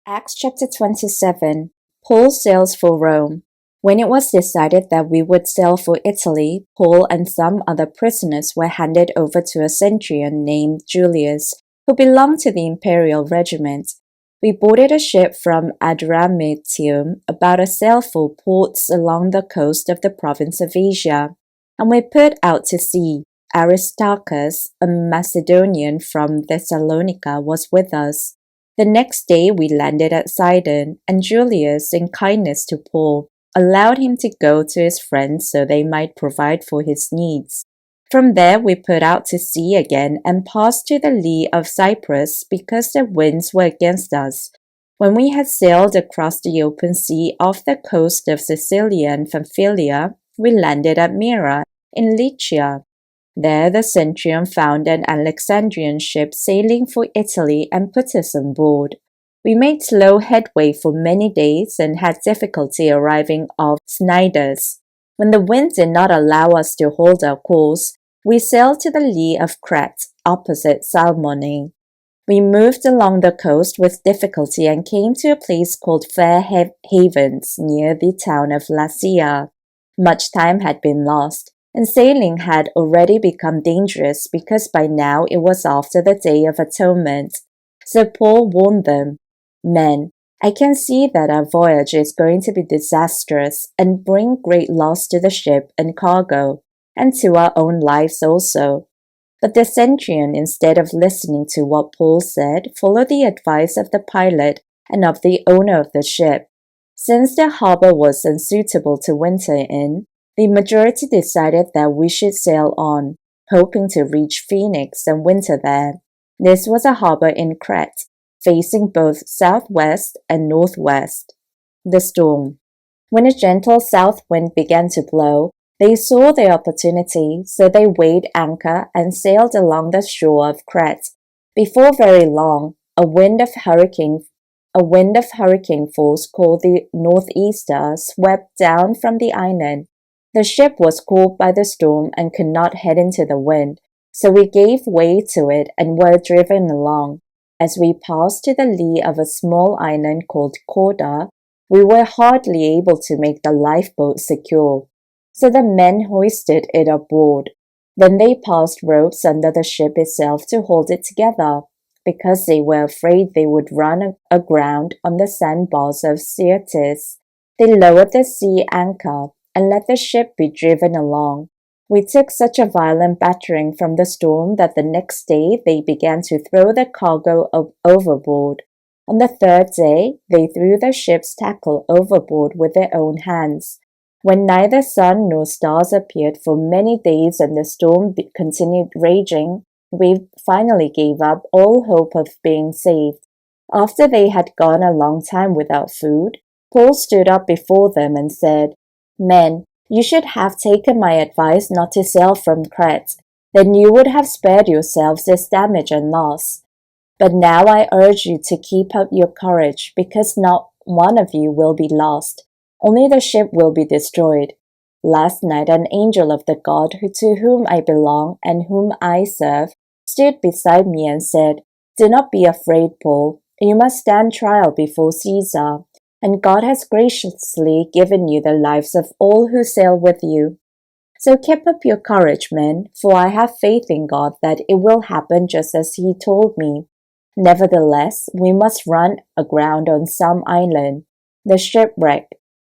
Acts chapter 27. Paul sails for Rome. When it was decided that we would sail for Italy, Paul and some other prisoners were handed over to a centurion named Julius, who belonged to the imperial regiment. We boarded a ship from Adramyttium, about a sailful ports along the coast of the province of Asia, and we put out to sea. Aristarchus, a Macedonian from Thessalonica, was with us. The next day we landed at Sidon, and Julius, in kindness to Paul, allowed him to go to his friends so they might provide for his needs. From there we put out to sea again and passed to the lee of Cyprus because the winds were against us. When we had sailed across the open sea off the coast of Sicilia and Pamphylia, we landed at Myra in Lycia. There the centurion found an Alexandrian ship sailing for Italy and put us on board. We made slow headway for many days and had difficulty arriving off Cnidus. When the wind did not allow us to hold our course, we sailed to the lee of Crete, opposite Salmone. We moved along the coast with difficulty and came to a place called Fair Havens near the town of Lasea. Much time had been lost, and sailing had already become dangerous because by now it was after the Day of Atonement. So Paul warned them, "Men, I can see that our voyage is going to be disastrous and bring great loss to the ship and cargo, and to our own lives also." But the centurion, instead of listening to what Paul said, followed the advice of the pilot and of the owner of the ship. Since the harbor was unsuitable to winter in, the majority decided that we should sail on, hoping to reach Phoenix and winter there. This was a harbor in Crete, facing both southwest and northwest. The storm. When a gentle south wind began to blow, they saw their opportunity, so they weighed anchor and sailed along the shore of Crete. Before very long, a wind of hurricane force called the northeaster swept down from the island. The ship was caught by the storm and could not head into the wind, so we gave way to it and were driven along. As we passed to the lee of a small island called Corda, we were hardly able to make the lifeboat secure, so the men hoisted it aboard. Then they passed ropes under the ship itself to hold it together, because they were afraid they would run aground on the sandbars of Syrtis. They lowered the sea anchor and let the ship be driven along. We took such a violent battering from the storm that the next day they began to throw the cargo overboard. On the third day, they threw the ship's tackle overboard with their own hands. When neither sun nor stars appeared for many days and the storm continued raging, we finally gave up all hope of being saved. After they had gone a long time without food, Paul stood up before them and said, "Men, you should have taken my advice not to sail from Crete. Then you would have spared yourselves this damage and loss. But now I urge you to keep up your courage, because not one of you will be lost. Only the ship will be destroyed. Last night an angel of the God to whom I belong and whom I serve stood beside me and said, 'Do not be afraid, Paul. You must stand trial before Caesar. And God has graciously given you the lives of all who sail with you. So keep up your courage, men, for I have faith in God that it will happen just as He told me. Nevertheless, we must run aground on some island, the shipwreck.'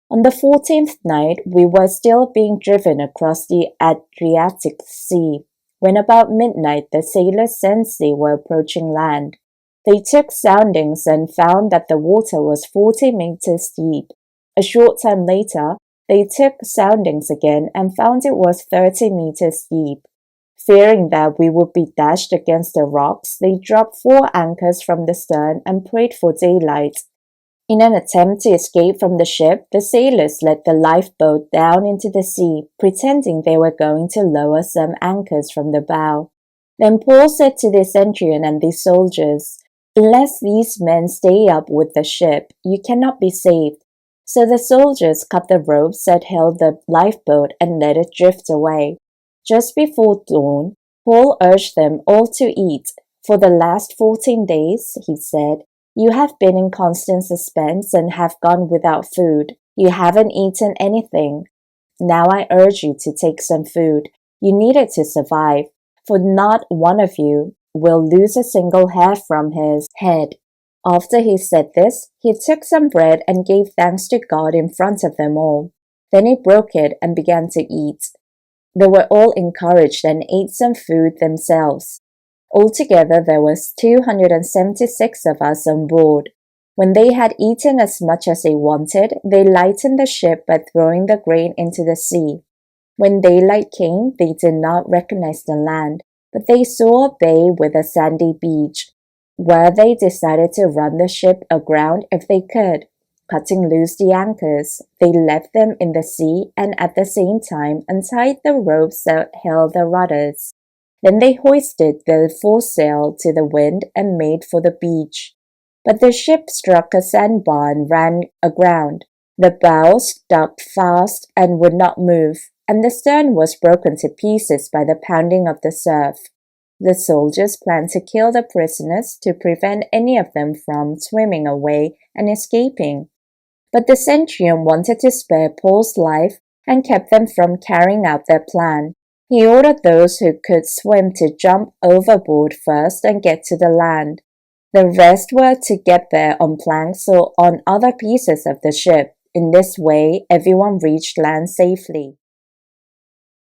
On the 14th night, we were still being driven across the Adriatic Sea, when about midnight the sailors sensed they were approaching land. They took soundings and found that the water was 40 meters deep. A short time later, they took soundings again and found it was 30 meters deep. Fearing that we would be dashed against the rocks, they dropped 4 anchors from the stern and prayed for daylight. In an attempt to escape from the ship, the sailors let the lifeboat down into the sea, pretending they were going to lower some anchors from the bow. Then Paul said to the centurion and the soldiers, "Unless these men stay up with the ship, you cannot be saved." So the soldiers cut the ropes that held the lifeboat and let it drift away. Just before dawn, Paul urged them all to eat. "For the last 14 days," he said, You have been in constant suspense and have gone without food. You haven't eaten anything. Now I urge you to take some food. You need it to survive, for not one of you will lose a single hair from his head." After he said this, he took some bread and gave thanks to God in front of them all. Then he broke it and began to eat. They were all encouraged and ate some food themselves. Altogether there was 276 of us on board. When they had eaten as much as they wanted, they lightened the ship by throwing the grain into the sea. When daylight came, they did not recognize the land, but they saw a bay with a sandy beach, where they decided to run the ship aground if they could. Cutting loose the anchors, they left them in the sea and at the same time untied the ropes that held the rudders. Then they hoisted the foresail to the wind and made for the beach. But the ship struck a sandbar and ran aground. The bow stuck fast and would not move, and the stern was broken to pieces by the pounding of the surf. The soldiers planned to kill the prisoners to prevent any of them from swimming away and escaping. But the centurion wanted to spare Paul's life and kept them from carrying out their plan. He ordered those who could swim to jump overboard first and get to the land. The rest were to get there on planks or on other pieces of the ship. In this way, everyone reached land safely.